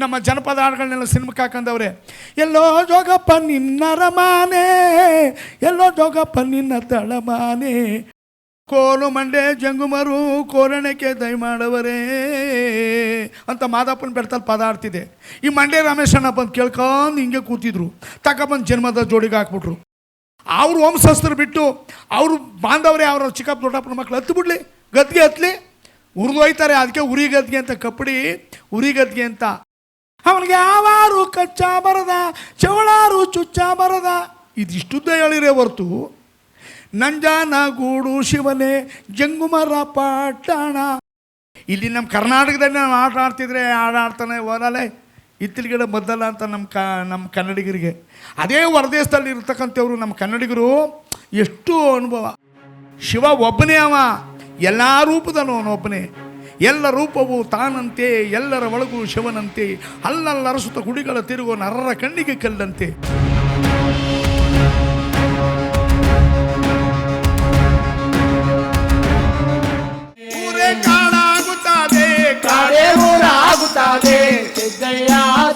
ನಮ್ಮ ಜನಪದ ಹಾಡುಗಳನ್ನೆಲ್ಲ ಸಿನಿಮಾಕ್ಕೆ ಹಾಕಂದವ್ರೆ. ಎಲ್ಲೋ ಜೋಗಪ್ಪ ನಿನ್ನರಮಾನೆ, ಎಲ್ಲೋ ಜೋಗಪ್ಪ ನಿನ್ನ ತಳಮಾನೆ, ಕೋಲು ಮಂಡೆ ಜಂಗುಮರು ಕೋರಣಕ್ಕೆ ದಯಮಾಡವರೇ ಅಂತ ಮಾದಪ್ಪನ ಬೆಡ್ತಲ್ಲಿ ಪದ ಆಡ್ತಿದೆ. ಈ ಮಂಡ್ಯ ರಮೇಶಣ್ಣ ಬಂದು ಕೇಳ್ಕೊಂಡು ಹಿಂಗೆ ಕೂತಿದ್ರು. ತಗೊಬಂದು ಜನ್ಮದ ಜೋಡಿಗೆ ಹಾಕ್ಬಿಟ್ರು. ಅವರು ವಂಶಸ್ಥರು ಬಿಟ್ಟು ಅವರು ಬಾಂಧವರೇ ಅವರ ಚಿಕ್ಕಪ್ಪ ದೊಡ್ಡಪ್ಪನ ಮಕ್ಕಳು ಹತ್ತು ಬಿಡ್ಲಿ, ಗದ್ಗೆ ಹತ್ತಲಿ, ಉರಿದು ಹೋಯ್ತಾರೆ. ಅದಕ್ಕೆ ಉರಿ ಗದ್ಗೆ ಅಂತ, ಕಪ್ಪಡಿ ಉರಿ ಗದ್ಗೆ ಅಂತ. ಅವನಿಗೆ ಯಾವಾರು ಕಚ್ಚ ಬರದ, ಚವಳಾರು ಚುಚ್ಚ ಬರದ, ಇದಿಷ್ಟುದ್ದ ಹೇಳಿರೇ ಹೊರ್ತು ನಂಜಾನ ಗೂಡು ಶಿವನೇ ಜಂಗುಮರ ಪಟ್ಟಣ. ಇಲ್ಲಿ ನಮ್ಮ ಕರ್ನಾಟಕದಲ್ಲಿ ನಾವು ಆಟ ಆಡ್ತಿದ್ರೆ ಆಡ್ತಾನೆ ಹೋರಲ್ಲೇ ಇತ್ತಿಲ್ಗಿಡ ಬದ್ದಲ್ಲ ಅಂತ ನಮ್ಮ ಕನ್ನಡಿಗರಿಗೆ. ಅದೇ ಹೊರದೇಶದಲ್ಲಿ ಇರ್ತಕ್ಕಂಥವ್ರು ನಮ್ಮ ಕನ್ನಡಿಗರು ಎಷ್ಟು ಅನುಭವ. ಶಿವ ಒಬ್ಬನೇ, ಅವ ಎಲ್ಲ ರೂಪದನು ಅವನೊಬ್ಬನೇ. ಎಲ್ಲ ರೂಪವು ತಾನಂತೆ, ಎಲ್ಲರ ಒಳಗೂ ಶಿವನಂತೆ, ಅಲ್ಲರಸುತ್ತ ಗುಡಿಗಳ ತಿರುಗೋ ನರರ ಕಣ್ಣಿಗೆ ಕಲ್ಲಂತೆ.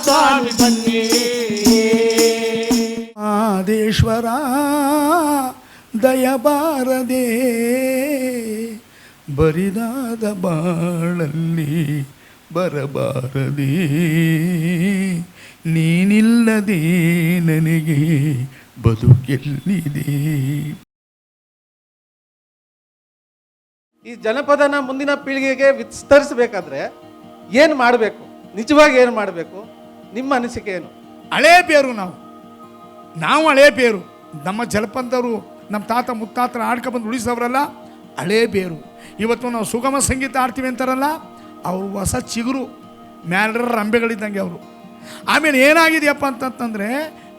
ಸ್ವಾಮಿ ಬನ್ನಿ ಆದೇಶ್ವರ ದಯಬಾರದೆ, ಬರಿದಾದ ಬಾಳಲ್ಲಿ ಬರಬಾರದೆ, ನೀನಿಲ್ಲದೆ ನನಗೆ ಬದುಕೆಲ್ಲಿದೆ. ಈ ಜನಪದನ ಮುಂದಿನ ಪೀಳಿಗೆಗೆ ವಿಸ್ತರಿಸಬೇಕಾದ್ರೆ ಏನು ಮಾಡಬೇಕು? ನಿಜವಾಗಿ ಏನು ಮಾಡಬೇಕು? ನಿಮ್ಮ ಅನಿಸಿಕೆ ಏನು? ಹಳೇ ಪೇರು, ನಾವು ಹಳೇ ಪೇರು. ನಮ್ಮ ಜಲಪಂಥವರು, ನಮ್ಮ ತಾತ ಮುತ್ತಾತರ ಆಡ್ಕೊಬಂದು ಉಳಿಸೋರಲ್ಲ, ಹಳೇ ಪೇರು. ಇವತ್ತು ನಾವು ಸುಗಮ ಸಂಗೀತ ಆಡ್ತೀವಿ ಅಂತಾರಲ್ಲ, ಅವರು ಹೊಸ ಚಿಗುರು, ಮ್ಯಾಲರ ರಂಬೆಗಳಿದ್ದಂಗೆ ಅವರು. ಆಮೇಲೆ ಏನಾಗಿದೆಯಪ್ಪ ಅಂತಂತಂದರೆ,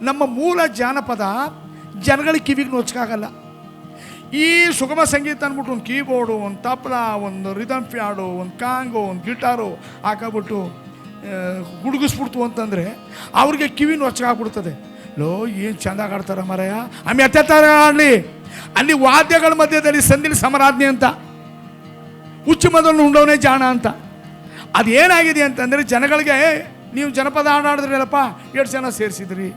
ನಮ್ಮ ಮೂಲ ಜಾನಪದ ಜನಗಳಿಗೆ ಕಿವಿಗೆ ನೋಚಕ್ಕಾಗಲ್ಲ. ಈ ಸುಗಮ ಸಂಗೀತ ಅಂದ್ಬಿಟ್ಟು ಒಂದು ಕೀಬೋರ್ಡು, ಒಂದು ತಬಲ, ಒಂದು ರಿದಮ್ ಪ್ಯಾಡು, ಒಂದು ಕಾಂಗೋ, ಒಂದು ಗಿಟಾರು ಹಾಕಬಿಟ್ಟು ಗುಡುಗಿಸ್ಬಿಡ್ತು ಅಂತಂದರೆ ಅವ್ರಿಗೆ ಕಿವಿ ನೊಚ್ಚಾಗ್ಬಿಡ್ತದೆ. ಲೋ ಏನು ಚೆಂದಾಗಿ ಆಡ್ತಾರ ಮರಯ, ಆಮೇಲೆ ಎತ್ತರ ಆಡಲಿ. ಅಲ್ಲಿ ವಾದ್ಯಗಳ ಮಧ್ಯದಲ್ಲಿ ಸಂದಿಲಿ ಸಮರಾಜ್ಞೆ ಅಂತ, ಹುಚ್ಚು ಮೊದಲು ಉಂಡವನೇ ಜಾಣ ಅಂತ. ಅದು ಏನಾಗಿದೆ ಅಂತಂದರೆ, ಜನಗಳಿಗೆ ನೀವು ಜನಪದ ಹಾಡಾಡಿದ್ರಲ್ಲಪ್ಪ, 2 ಜನ ಸೇರಿಸಿದ್ರಿ,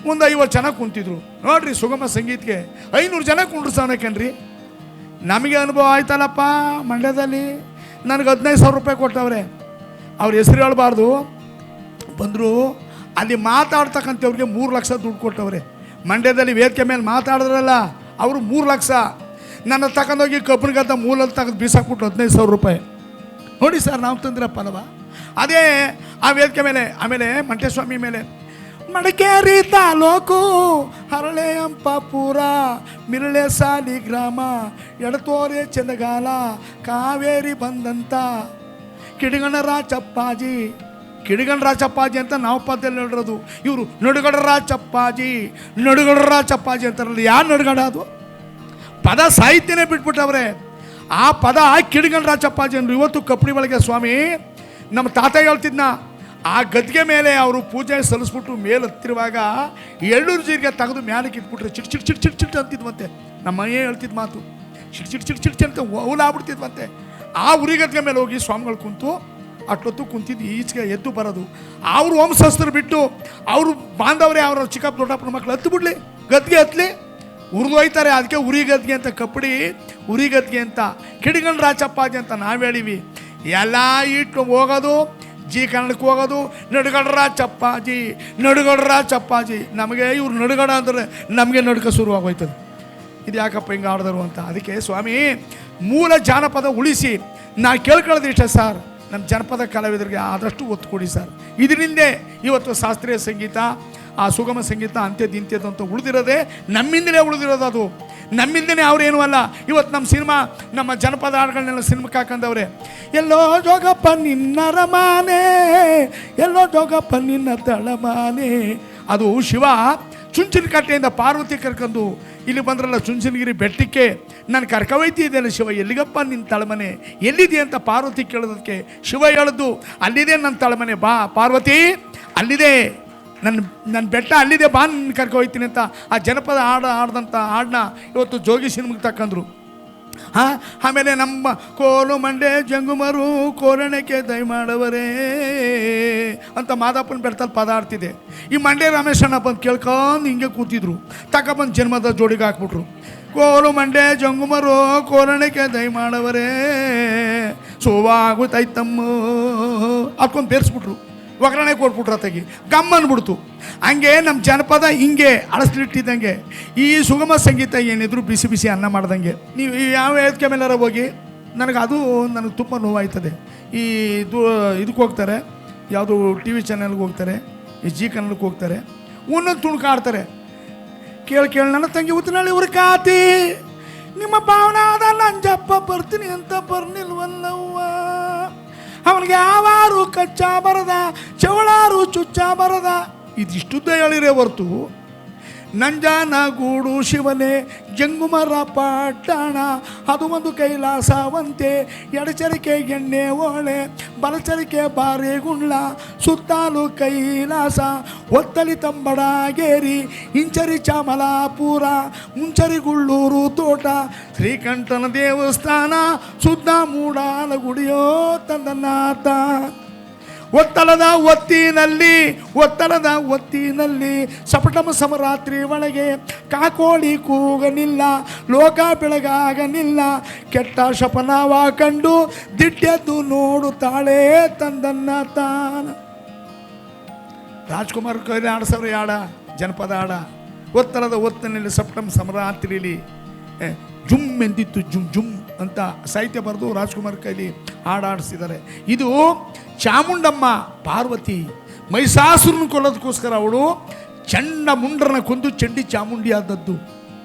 ಮುಂದೆ 50 ಜನ ಕುಂತಿದ್ರು ನೋಡ್ರಿ. ಸುಗಮ ಸಂಗೀತಕ್ಕೆ 500 ಜನ ಕುಂಡ್ರಸವನೇ ಕಣ್ರಿ. ನಮಗೆ ಅನುಭವ ಆಯ್ತಲ್ಲಪ್ಪ ಮಂಡ್ಯದಲ್ಲಿ. ನನಗೆ 15,000 ರೂಪಾಯಿ ಕೊಟ್ಟವ್ರೆ. ಅವ್ರ ಹೆಸರು ಹೇಳ್ಬಾರ್ದು, ಬಂದರು. ಅಲ್ಲಿ ಮಾತಾಡ್ತಕ್ಕಂಥವ್ರಿಗೆ 3 ಲಕ್ಷ ದುಡ್ಡು ಕೊಟ್ಟವ್ರೆ. ಮಂಡ್ಯದಲ್ಲಿ ವೇದಿಕೆ ಮೇಲೆ ಮಾತಾಡಿದ್ರಲ್ಲ ಅವರು 3 ಲಕ್ಷ. ನನ್ನ ತಗೊಂಡೋಗಿ ಕಬ್ಬನ ಗದ್ದ ಮೂಲಲ್ಲಿ ತೆಗೆದು ಬೀಸಾಕ್ಬಿಟ್ಟು 15,000 ರೂಪಾಯಿ. ನೋಡಿ ಸರ್, ನಾವು ತಂದಿರಪ್ಪ ಅಲ್ವಾ. ಅದೇ ಆ ವೇದಿಕೆ ಮೇಲೆ. ಆಮೇಲೆ ಮಂಟೇಸ್ವಾಮಿ ಮೇಲೆ, ಮಡಿಕೇರಿ ತಾಲೂಕು ಹರಳೆ ಅಂಪಾಪುರ ಮಿರಳೆ ಸಾಲಿ ಗ್ರಾಮ ಎಡತೋರೆ ಚಂದಗಾಲ ಕಾವೇರಿ ಬಂದಂತ ಕಿಡಿಗಣರ ಚಪ್ಪಾಜಿ. ಕಿಡಿಗಣರ ಚಪ್ಪಾಜಿ ಅಂತ ನಾವು ಪದದಲ್ಲಿ ಹೇಳಿರೋದು. ಇವರು ನಡುಗಡರ ಚಪ್ಪಾಜಿ, ನಡುಗಡರ ಚಪ್ಪಾಜಿ ಅಂತಾರಲ್ಲ. ಯಾರು ನಡುಗಡ? ಅದು ಪದ ಸಾಹಿತ್ಯನೇ ಬಿಟ್ಬಿಟ್ಟವ್ರೆ. ಆ ಪದ ಕಿಡಿಗಣರ ಚಪ್ಪಾಜಿ ಅಂದರು. ಇವತ್ತು ಕಪ್ಪಡಿ ಒಳಗೆ ಸ್ವಾಮಿ ನಮ್ಮ ತಾತ ಹೇಳ್ತಿದ್ನ, ಆ ಗದ್ಗೆ ಮೇಲೆ ಅವರು ಪೂಜೆ ಸಲ್ಲಿಸ್ಬಿಟ್ಟು ಮೇಲೆ ಹತ್ತಿರುವಾಗ ಎಳ್ಳೂರು ಜೀರಿಗೆ ತೆಗೆದು ಮ್ಯಾಲಕ್ಕೆ ಇಟ್ಬಿಟ್ರೆ ಚಿಟ್ ಚಿಟ್ ಚಿಟ್ ಚಿಟ್ ಚಿಟ್ ಅಂತಿದ್ವಂತೆ. ನಮ್ಮ ಮನೆ ಹೇಳ್ತಿದ್ದು ಮಾತು, ಚಿಟ್ ಚಿಟ್ ಚಿಟ್ ಚಿಟ್ ಅಂತ ಹುಲಾಗ್ಬಿಡ್ತಿದ್ವಂತೆ. ಆ ಉರಿಗದ್ಗೆ ಮೇಲೆ ಹೋಗಿ ಸ್ವಾಮಿಗಳು ಕುಂತು ಅಷ್ಟೊತ್ತು ಕುಂತಿದ್ದು ಈಚೆಗೆ ಎದ್ದು ಬರೋದು. ಅವರು ವಂಶಸ್ಥರು ಬಿಟ್ಟು ಅವರು ಬಾಂಧವರೇ ಅವರ ಚಿಕ್ಕಪ್ಪ ದೊಡ್ಡಪ್ಪನ ಮಕ್ಕಳು ಹತ್ತು ಬಿಡ್ಲಿ, ಗದ್ಗೆ ಹತ್ತಲಿ, ಉರಿದು ಹೋಯ್ತಾರೆ. ಅದಕ್ಕೆ ಉರಿ ಗದ್ಗೆ ಅಂತ, ಕಪ್ಪಡಿ ಉರಿ ಗದ್ಗೆ ಅಂತ, ಕಿಡಿಗಣ್ ರಾಚಪ್ಪಾಜಿ ಅಂತ ನಾವು ಹೇಳಿವಿ. ಎಲ್ಲ ಇಟ್ಟು ಹೋಗೋದು, ಜಿ ಕನ್ನಡಕ್ಕೆ ಹೋಗೋದು, ನಡುಗಡ್ರ ಚಪ್ಪಾಜಿ, ನಡುಗಡ್ರ ಚಪ್ಪಾಜಿ. ನಮಗೆ ಇವ್ರು ನಡುಗಡ ಅಂದರೆ ನಮಗೆ ನಡುಕ ಶುರುವಾಗೋಯ್ತದೆ. ಇದು ಯಾಕಪ್ಪ ಹಿಂಗೆ ಆಡಿದ್ರು ಅಂತ. ಅದಕ್ಕೆ ಸ್ವಾಮಿ ಮೂಲ ಜಾನಪದ ಉಳಿಸಿ ನಾ ಕೇಳ್ಕೊಳ್ಳೋದು ಇಷ್ಟ ಸರ್, ನಮ್ಮ ಜನಪದ ಕಲಾವಿದರಿಗೆ ಆದಷ್ಟು ಒತ್ತು ಕೊಡಿ ಸರ್. ಇದರಿಂದೇ ಇವತ್ತು ಶಾಸ್ತ್ರೀಯ ಸಂಗೀತ, ಆ ಸುಗಮ ಸಂಗೀತ ಅಂತ್ಯದ್ದು ಅಂತ ಉಳಿದಿರೋದೇ ನಮ್ಮಿಂದಲೇ ಉಳಿದಿರೋದು. ಅದು ನಮ್ಮಿಂದನೇ ಅವ್ರೇನೂ ಅಲ್ಲ. ಇವತ್ತು ನಮ್ಮ ಸಿನಿಮಾ, ನಮ್ಮ ಜನಪದ ಹಾಡುಗಳನ್ನೆಲ್ಲ ಸಿನಿಮಾಕ್ಕೆ ಹಾಕಂದವ್ರೆ. ಎಲ್ಲೋ ಜೋಗಪ್ಪ ನಿನ್ನ ರಮಾನೆ, ಎಲ್ಲೋ ಜೋಗಪ್ಪ ನಿನ್ನ ತಳಮಾನೆ. ಅದು ಶಿವ ಚುಂಚನಕಟ್ಟೆಯಿಂದ ಪಾರ್ವತಿ ಕರ್ಕೊಂಡು ಇಲ್ಲಿ ಬಂದ್ರಲ್ಲ ಚುಂಚನಗಿರಿ ಬೆಟ್ಟಕ್ಕೆ, ನಾನು ಕರ್ಕವೈತಿದ್ದೆಲ್ಲ ಶಿವ, ಎಲ್ಲಿಗಪ್ಪ ನಿನ್ನ ತಳಮನೆ, ಎಲ್ಲಿದೆ ಅಂತ ಪಾರ್ವತಿ ಕೇಳೋದಕ್ಕೆ ಶಿವ ಹೇಳಿದ್ದು, ಅಲ್ಲಿದೆ ನನ್ನ ತಳಮನೆ, ಬಾ ಪಾರ್ವತಿ ಅಲ್ಲಿದೆ ನನ್ನ ಬೆಟ್ಟ, ಅಲ್ಲಿದೆ ಬಾ ನಿನ್ನ ಕರ್ಕೊಯ್ತೀನಿ ಅಂತ. ಆ ಜನಪದ ಹಾಡ್ದಂಥ ಹಾಡನ್ನ ಇವತ್ತು ಜೋಗಿ ಸಿನಿಮಾಗೆ ತಕ್ಕಂದ್ರು. ಆಮೇಲೆ ನಮ್ಮ ಕೋಲು ಮಂಡೆ ಜಂಗುಮರು ಕೋರಣಕ್ಕೆ ದಯಮಾಡವರೇ ಅಂತ ಮಾದಪ್ಪನ ಬೆಡ್ತಲ್ಲಿ ಪದ ಆಡ್ತಿದೆ. ಈ ಮಂಡ್ಯ ರಮೇಶಣ್ಣ ಬಂದು ಕೇಳ್ಕೊಂಡು ಹಿಂಗೆ ಕೂತಿದ್ರು. ತಗೊಬಂದು ಜನ್ಮದ ಜೋಡಿಗೆ ಹಾಕ್ಬಿಟ್ರು. ಕೋಲು ಮಂಡೆ ಜಂಗುಮರು ಕೋರಣಕ್ಕೆ ದಯಮಾಡವರೇ ಸೋವಾಗುತ್ತೈತಮ್ಮ ಹಾಕೊಂಡು ಬೇರಿಸ್ಬಿಟ್ರು. ಒಗ್ಗರಣೆ ಕೊಟ್ಬಿಟ್ರು. ಅತ್ತಾಗಿ ಗಮ್ಮ ಅಂದ್ಬಿಡ್ತು. ಹಂಗೆ ನಮ್ಮ ಜನಪದ ಹಿಂಗೆ ಅಳಸ್ಲಿಟ್ಟಿದ್ದಂಗೆ ಈ ಸುಗಮ ಸಂಗೀತ ಏನಿದ್ರು ಬಿಸಿ ಬಿಸಿ ಅನ್ನ ಮಾಡ್ದಂಗೆ. ನೀವು ಯಾವ ವೇದಿಕೆ ಮೇಲಾರ ಹೋಗಿ ನನಗೆ ತುಂಬ ನೋವಾಯ್ತದೆ. ಈ ಇದಕ್ಕೆ ಹೋಗ್ತಾರೆ, ಯಾವುದು ಟಿ ವಿ ಚಾನೆಲ್ಗೆ ಹೋಗ್ತಾರೆ, ಈ ಜಿ ಕನ್ನಡಕ್ಕೆ ಹೋಗ್ತಾರೆ, ಒಂದೊಂದು ತುಣುಕಾಡ್ತಾರೆ. ಕೇಳಿ ನನ್ನ ತಂಗಿ ಉತ್ತನಳ್ಳಿ ಇವ್ರ ಕಾತಿ ನಿಮ್ಮ ಭಾವನಾದ ನಂಜಪ್ಪ ಬರ್ತೀನಿ ಅಂತ ಬರ್ನಿಲ್ವಲ್ಲವ್ವ, ಅವನಿಗೆ ಯಾವಾರು ಕಚ್ಚ ಬರದ ಚವಳಾರು ಚುಚ್ಚ ಬರದ ಇದಿಷ್ಟುದ್ದ ಹೇಳಿರೇ ಹೊರ್ತು ನಂಜಾನ ಗೂಡು ಶಿವನೇ ಜಂಗುಮರ ಪಟ್ಟಣ ಅದು ಒಂದು ಕೈಲಾಸವಂತೆ ಎಡಚರಿಕೆ ಎಣ್ಣೆ ಓಳೆ ಬಲಚರಿಕೆ ಬಾರಿ ಗುಂಡ್ಲ ಸುತ್ತಾಲು ಕೈಲಾಸ ಒತ್ತಲಿ ತಂಬಡಗೇರಿ ಇಂಚರಿ ಚಾಮಲಾಪುರ ಮುಂಚರಿ ಗುಳ್ಳೂರು ತೋಟ ಶ್ರೀಕಂಠನ ದೇವಸ್ಥಾನ ಸುದ್ದ ಮೂಡಾಲ ಗುಡಿಯೋ ತಂದನಾಥ. ಒತ್ತಡದ ಒತ್ತಿನಲ್ಲಿ ಸಪಟಮ ಸಮರಾತ್ರಿ ಒಳಗೆ ಕಾಕೋಳಿ ಕೂಗನಿಲ್ಲ, ಲೋಕ ಬೆಳಗಾಗನಿಲ್ಲ, ಕೆಟ್ಟ ಶಪನವ ಕಂಡು ದಿಟ್ಟೆದ್ದು ನೋಡುತ್ತಾಳೆ ತಂದನ್ನ ತಾನ. ರಾಜ್ಕುಮಾರ್ ಕೈಲಿ ಆಡ್ಸವ್ರೆ ಆಡ ಜನಪದ ಆಡ. ಒತ್ತನಲ್ಲಿ ಸಪ್ಟಮ್ ಸಮರಾತ್ರಿಲಿ ಜುಮ್ ಎಂದಿತ್ತು ಜುಮ್ ಜುಮ್ ಅಂತ ಸಾಹಿತ್ಯ ಬರೆದು ರಾಜ್ಕುಮಾರ್ ಕೈಲಿ ಹಾಡಾಡಿಸಿದ್ದಾರೆ. ಇದು ಚಾಮುಂಡಮ್ಮ ಪಾರ್ವತಿ ಮಹಿಷಾಸುರನ ಕೊಲ್ಲೋದಕ್ಕೋಸ್ಕರ ಅವಳು ಚಂಡ ಮುಂಡ್ರನ ಕೊಂದು ಚಂಡಿ ಚಾಮುಂಡಿ ಆದದ್ದು.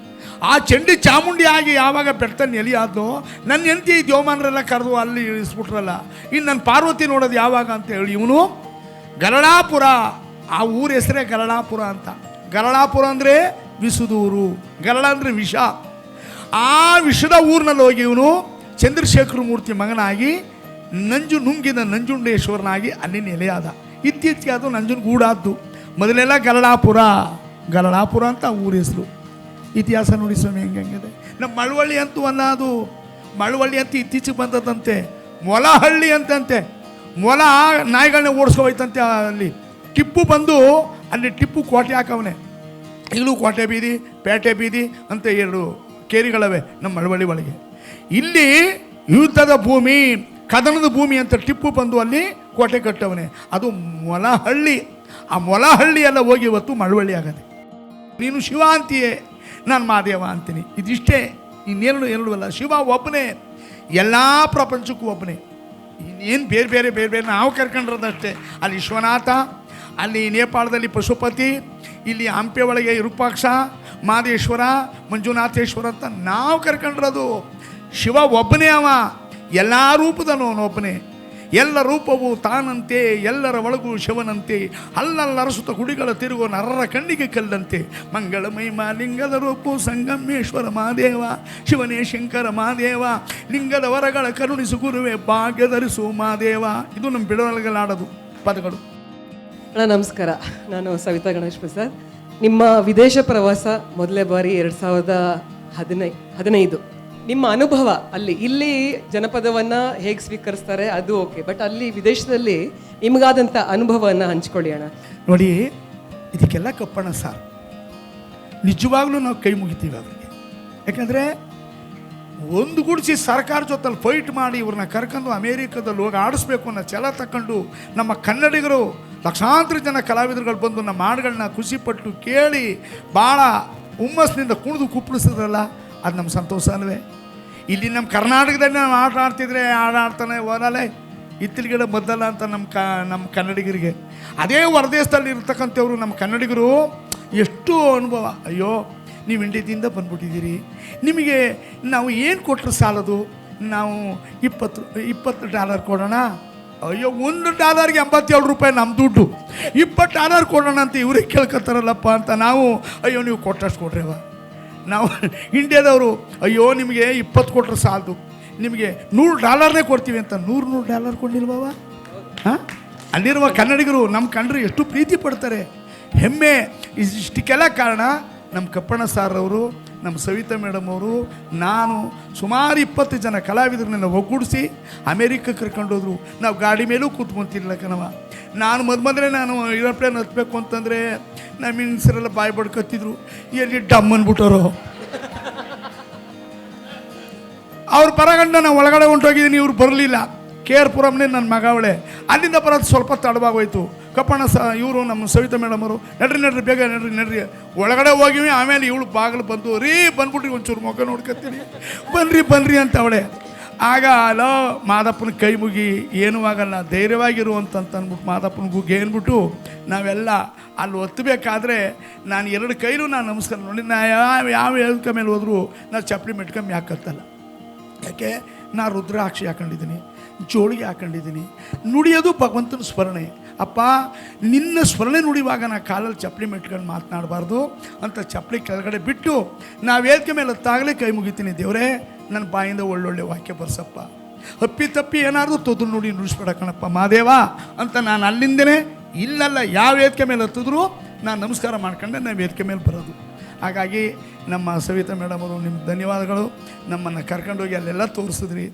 ಆ ಚಂಡಿ ಚಾಮುಂಡಿ ಆಗಿ ಯಾವಾಗ ಬೆಟ್ಟ ನೆಲಿ ಆದ್ಲೋ ನನ್ನ ಹೆಂಡತಿ ದೇವಮಾನರೆಲ್ಲ ಕರೆದು ಅಲ್ಲಿ ಇಳಿಸ್ಬಿಟ್ರಲ್ಲ, ಇನ್ನು ನನ್ನ ಪಾರ್ವತಿ ನೋಡೋದು ಯಾವಾಗ ಅಂತ ಹೇಳಿ ಇವನು ಗರಳಾಪುರ, ಆ ಊರ ಹೆಸರೇ ಗರಳಾಪುರ ಅಂತ. ಗರಳಾಪುರ ಅಂದರೆ ವಿಸುದೂರು, ಗರಳ ಅಂದರೆ ವಿಷ. ಆ ವಿಷದ ಊರಿನಲ್ಲಿ ಹೋಗಿ ಇವನು ಚಂದ್ರಶೇಖರ ಮೂರ್ತಿ ಮಗನಾಗಿ ನಂಜು ನುಂಗಿದ ನಂಜುಂಡೇಶ್ವರನಾಗಿ ಅಲ್ಲಿ ನೆಲೆಯಾದ. ಇತ್ತೀಚೆಗೆ ಅದು ನಂಜನಗೂಡಾದ್ದು. ಮೊದಲೆಲ್ಲ ಗರಳಾಪುರ ಅಂತ ಊರ ಹೆಸರು. ಇತಿಹಾಸ ನೋಡಿ ಸ್ವಾಮಿ ಹೆಂಗಿದೆ. ನಮ್ಮ ಮಳವಳ್ಳಿ ಅಂತೂ ಅನ್ನೋದು ಮಳವಳ್ಳಿ ಅಂತ ಇತ್ತೀಚೆಗೆ ಬಂದದಂತೆ. ಮೊಲಹಳ್ಳಿ ಅಂತಂತೆ. ಮೊಲ ನಾಯಿಗಳನ್ನ ಓಡಿಸ್ಕೋಯ್ತಂತೆ. ಅಲ್ಲಿ ಟಿಪ್ಪು ಬಂದು ಅಲ್ಲಿ ಟಿಪ್ಪು ಕೋಟೆ ಹಾಕವನೆ. ಈಗಲೂ ಕೋಟೆ ಬೀದಿ ಪೇಟೆ ಬೀದಿ ಅಂತ 2 ಕೇರಿಗಳವೆ ನಮ್ಮ ಮಳವಳ್ಳಿ ಒಳಗೆ. ಇಲ್ಲಿ ಯುದ್ಧದ ಭೂಮಿ, ಕದನದ ಭೂಮಿ ಅಂತ ಟಿಪ್ಪು ಬಂದು ಅಲ್ಲಿ ಕೋಟೆ ಕಟ್ಟವನೆ. ಅದು ಮೊಲಹಳ್ಳಿ. ಆ ಮೊಲಹಳ್ಳಿ ಎಲ್ಲ ಹೋಗಿ ಇವತ್ತು ಮಳವಳ್ಳಿ ಆಗದೆ. ನೀನು ಶಿವ ಅಂತೀಯೇ, ನಾನು ಮಹಾದೇವ ಅಂತೀನಿ. ಇದಿಷ್ಟೇ, ಇನ್ನೇನು ಹೇಳುವಲ್ಲ. ಶಿವ ಒಬ್ಬನೇ, ಎಲ್ಲ ಪ್ರಪಂಚಕ್ಕೂ ಒಬ್ಬನೇ. ಇನ್ನೇನು ಬೇರೆ ಬೇರೆ ನಾವು ಕರ್ಕೊಂಡ್ರದಷ್ಟೇ. ಅಲ್ಲಿ ವಿಶ್ವನಾಥ, ಅಲ್ಲಿ ನೇಪಾಳದಲ್ಲಿ ಪಶುಪತಿ, ಇಲ್ಲಿ ಹಂಪೆ ಒಳಗೆ ವಿರೂಪಾಕ್ಷ, ಮಾದೇಶ್ವರ, ಮಂಜುನಾಥೇಶ್ವರ ಅಂತ ನಾವು ಕರ್ಕೊಂಡ್ರದು. ಶಿವ ಒಬ್ಬನೇ, ಅವ ಎಲ್ಲ ರೂಪದನು ಅವನೊಬ್ಬನೇ. ಎಲ್ಲ ರೂಪವು ತಾನಂತೆ, ಎಲ್ಲರ ಒಳಗೂ ಶಿವನಂತೆ, ಅಲ್ಲರಸುತ್ತ ಗುಡಿಗಳ ತಿರುಗೋ ನರರ ಕಣ್ಣಿಗೆ ಕಲ್ಲಂತೆ. ಮಂಗಳ ಮಹಿಮಾ ಲಿಂಗದ ರೂಪು ಸಂಗಮೇಶ್ವರ ಮಹಾದೇವ, ಶಿವನೇ ಶಂಕರ ಮಹಾದೇವ, ಲಿಂಗದ ವರಗಳ ಕರುಣಿಸು ಗುರುವೆ ಭಾಗ್ಯಧರಿಸು ಮಹಾದೇವ. ಇದು ನಮ್ಮ ಬಿಡವಲಗಳಾಡೋದು ಪದಗಳು. ಅಣ್ಣ ನಮಸ್ಕಾರ, ನಾನು ಸವಿತಾ ಗಣೇಶ್ ಪ್ರಸಾದ್. ನಿಮ್ಮ ವಿದೇಶ ಪ್ರವಾಸ ಮೊದಲೇ ಬಾರಿ 2015. ನಿಮ್ಮ ಅನುಭವ ಇಲ್ಲಿ ಜನಪದವನ್ನು ಹೇಗೆ ಸ್ವೀಕರಿಸ್ತಾರೆ ಅದು ಓಕೆ, ಬಟ್ ಅಲ್ಲಿ ವಿದೇಶದಲ್ಲಿ ನಿಮಗಾದಂಥ ಅನುಭವವನ್ನು ಹಂಚ್ಕೊಳ್ಳಿ ಅಣ್ಣ. ನೋಡಿ, ಇದಕ್ಕೆಲ್ಲ ಕಪ್ಪಣ್ಣ ಸಾರ್ ನಿಜವಾಗ್ಲೂ ನಾವು ಕೈ ಮುಗಿತೀವಿ ಅವರಿಗೆ. ಯಾಕಂದರೆ ಒಂದು ಗುಡಿಸಿ ಸರ್ಕಾರ ಜೊತೆಲಿ ಫೈಟ್ ಮಾಡಿ ಇವ್ರನ್ನ ಕರ್ಕೊಂಡು ಅಮೇರಿಕಾದಲ್ಲಿ ಹೋಗಿ ಆಡಿಸ್ಬೇಕು ಅನ್ನೋ ಛಲ ತಗೊಂಡು ನಮ್ಮ ಕನ್ನಡಿಗರು ಲಕ್ಷಾಂತರ ಜನ ಕಲಾವಿದರುಗಳು ಬಂದು ನಮ್ಮ ಹಾಡುಗಳನ್ನ ಖುಷಿಪಟ್ಟು ಕೇಳಿ ಭಾಳ ಹುಮ್ಮಸ್ಸಿನಿಂದ ಕುಣಿದು ಕುಪ್ಪಳಿಸಿದ್ರಲ್ಲ, ಅದು ನಮ್ಮ ಸಂತೋಷ ಅಲ್ವೇ? ಇಲ್ಲಿ ನಮ್ಮ ಕರ್ನಾಟಕದಲ್ಲಿ ನಾವು ಆಟ ಆಡ್ತಿದ್ರೆ ಆಡ್ತಾನೆ ಹೋರಲ್ಲೇ ಇತ್ತಿಲ್ಗಿಡ ಬದ್ದಲ್ಲ ಅಂತ ನಮ್ಮ ಕನ್ನಡಿಗರಿಗೆ. ಅದೇ ಹೊರದೇಶದಲ್ಲಿ ಇರ್ತಕ್ಕಂಥವ್ರು ನಮ್ಮ ಕನ್ನಡಿಗರು ಎಷ್ಟು ಅನುಭವ. ಅಯ್ಯೋ, ನೀವು ಇಂಡಿಯಾದಿಂದ ಬಂದ್ಬಿಟ್ಟಿದ್ದೀರಿ, ನಿಮಗೆ ನಾವು ಏನು ಕೊಟ್ಟರು ಸಾಲದು, ನಾವು $20 ಕೊಡೋಣ. ಅಯ್ಯೋ, $1ಗೆ $87 ನಮ್ಮ ದುಡ್ಡು, $20 ಕೊಡೋಣ ಅಂತ ಇವ್ರಿಗೆ ಕೇಳ್ಕೊತಾರಲ್ಲಪ್ಪ ಅಂತ ನಾವು, ಅಯ್ಯೋ ನೀವು ಕೊಟ್ಟಷ್ಟು ಕೊಡ್ರೇವ. ನಾವು ಇಂಡಿಯಾದವರು, ಅಯ್ಯೋ ನಿಮಗೆ 20 ಕೊಟ್ಟರು ಸಾಲದು, ನಿಮಗೆ $100 ಕೊಡ್ತೀವಿ ಅಂತ $100 ಕೊಡಲಿಲ್ವವ? ಹಾಂ, ಅಲ್ಲಿರುವ ಕನ್ನಡಿಗರು ನಮ್ಮ ಕಂಡ್ರೆ ಎಷ್ಟು ಪ್ರೀತಿ ಪಡ್ತಾರೆ, ಹೆಮ್ಮೆ. ಇಷ್ಟಕ್ಕೆಲ್ಲ ಕಾರಣ ನಮ್ಮ ಕಪ್ಪಣ್ಣ ಸಾರ್ ಅವರು, ನಮ್ಮ ಸವಿತಾ ಮೇಡಮ್ ಅವರು ನಾನು ಸುಮಾರು 20 ಜನ ಕಲಾವಿದರನ್ನೆಲ್ಲ ಒಗ್ಗೂಡಿಸಿ ಅಮೇರಿಕಕ್ಕೆ ಕರ್ಕೊಂಡೋದ್ರು. ನಾವು ಗಾಡಿ ಮೇಲೂ ಕೂತ್ಕೊಂತಿರ್ಲಿಲ್ಲ ಕಣವ. ನಾನು ಮೊದಲೇ ನಾನು ಏರೋಪ್ಲೇನ್ ಹತ್ಬೇಕು ಅಂತಂದರೆ ನಮ್ಮ ಹೆಂಗಸರೆಲ್ಲ ಬಾಯಿ ಬಡ್ಕೊತಿದ್ರು, ಎಲ್ಲಿ ಡಮ್ ಅಂದ್ಬಿಟ್ಟವರು. ಅವ್ರು ಬರಗಂಡ ನಾವು ಒಳಗಡೆ ಹೊಂಟೋಗಿದ್ದೀನಿ, ಇವ್ರು ಬರಲಿಲ್ಲ. ಕೆ ಆರ್ ಪುರಮ್ನೇ ನನ್ನ ಮಗ ಅವಳೆ. ಅಲ್ಲಿಂದ ಬರೋದು ಸ್ವಲ್ಪ ತಡವಾಗೋಯ್ತು. ಕಪ್ಪಣ್ಣ ಇವರು ನಮ್ಮ ಸವಿತಾ ಮೇಡಮ್ ಅವರು ನಡ್ರಿ ಬೇಗ ನಡ್ರಿ ಒಳಗಡೆ ಹೋಗಿವಿ. ಆಮೇಲೆ ಇವಳು ಬಾಗಿಲು ಬಂದು ಬಂದ್ಬಿಟ್ರಿ ಒಂಚೂರು ಮುಖ ನೋಡ್ಕೊತೀನಿ, ಬನ್ರಿ ಅಂತ ಅವಳೆ. ಆಗ ಅಲೋ ಮಾದಪ್ಪನ ಕೈ ಮುಗಿ ಏನೂ ಆಗಲ್ಲ, ಧೈರ್ಯವಾಗಿರು ಅಂತಂದ್ಬಿಟ್ಟು ಮಾದಪ್ಪನಿಗೂ ಏನ್ಬಿಟ್ಟು ನಾವೆಲ್ಲ ಅಲ್ಲಿ ಒತ್ತಬೇಕಾದ್ರೆ ನಾನು 2 ಕೈಲೂ ನಾನು ನಮಸ್ಕಾರ ನೋಡಿ. ನಾ ಯಾವ ಹೇಳ್ಕ ಮೇಲೆ ಹೋದರೂ ನಾವು ಚಪ್ಪಲಿ ಮೆಟ್ಕೊಂಬ ಯಾಕತ್ತಲ್ಲ. ಯಾಕೆ ನಾನು ರುದ್ರಾಕ್ಷಿ ಹಾಕೊಂಡಿದ್ದೀನಿ, ಜೋಳಿಗೆ ಹಾಕೊಂಡಿದ್ದೀನಿ. ನುಡಿಯೋದು ಭಗವಂತನ ಸ್ಮರಣೆ. ಅಪ್ಪ ನಿನ್ನ ಸ್ಮರಣೆ ನುಡಿಯುವಾಗ ನಾ ಕಾಲಲ್ಲಿ ಚಪ್ಪಲಿ ಮೆಟ್ಕೊಂಡು ಮಾತನಾಡಬಾರ್ದು ಅಂತ ಚಪ್ಪಲಿ ಕೆಳಗಡೆ ಬಿಟ್ಟು ನಾವು ವೇದಿಕೆ ಮೇಲೆ ಹೊತ್ತಾಗಲೇ ಕೈ ಮುಗಿತೀನಿ. ದೇವರೇ ನನ್ನ ಬಾಯಿಂದ ಒಳ್ಳೊಳ್ಳೆ ವಾಕ್ಯ ಬರ್ಸಪ್ಪ, ಅಪ್ಪಿ ತಪ್ಪಿ ಏನಾದರೂ ತೊದ್ರು ನುಡಿ ನುಡಿಸ್ಬೇಡ ಕಣಪ್ಪ ಮಾದೇವ ಅಂತ ನಾನು ಅಲ್ಲಿಂದನೇ ಇಲ್ಲಲ್ಲ ಯಾವ ವೇದಿಕೆ ಮೇಲೆ ಹತ್ತಿದ್ರು ನಾನು ನಮಸ್ಕಾರ ಮಾಡ್ಕೊಂಡೆ ನಾನು ವೇದಿಕೆ ಮೇಲೆ ಬರೋದು. ಹಾಗಾಗಿ ನಮ್ಮ ಸವಿತಾ ಮೇಡಮ್ ಅವರು ನಿಮ್ಗೆ ಧನ್ಯವಾದಗಳು. ನಮ್ಮನ್ನು ಕರ್ಕೊಂಡೋಗಿ ಅಲ್ಲೆಲ್ಲ ತೋರಿಸಿದ್ರಿ.